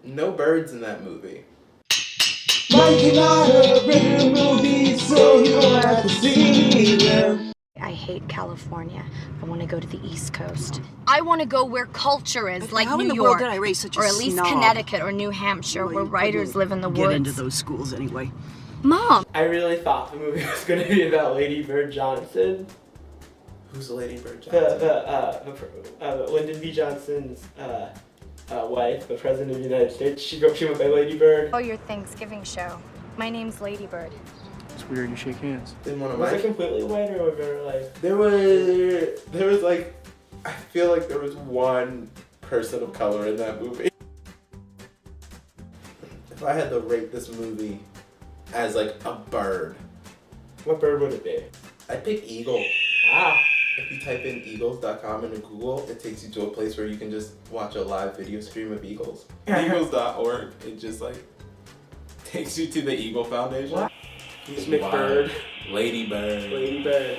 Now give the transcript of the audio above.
No birds in that movie. Like you're not a real movie, so you don't have to see them. I hate California. I want to go to the East Coast. I want to go where culture is, like How New in the York, world did I raise such a or at least snob? Connecticut or New Hampshire, Well, where you writers couldn't live in the get woods. into those schools anyway. Mom! I really thought the movie was going to be about Lady Bird Johnson. Who's Lady Bird Johnson? Lyndon B. Johnson's wife, the President of the United States. She went by Lady Bird. Oh, your Thanksgiving show. My name's Lady Bird. It's weird you shake hands. In one of Was my... it completely white or was there like... There was like, I feel like there was one person of color in that movie. If I had to rate this movie as like a bird, What bird would it be? I'd pick eagle. Wow. If you type in eagles.com into Google, it takes you to a place where you can just watch a live video stream of eagles. Eagles.org, it just like takes you to the Eagle Foundation. What? Miss McBird. Lady Bird. Lady Bird.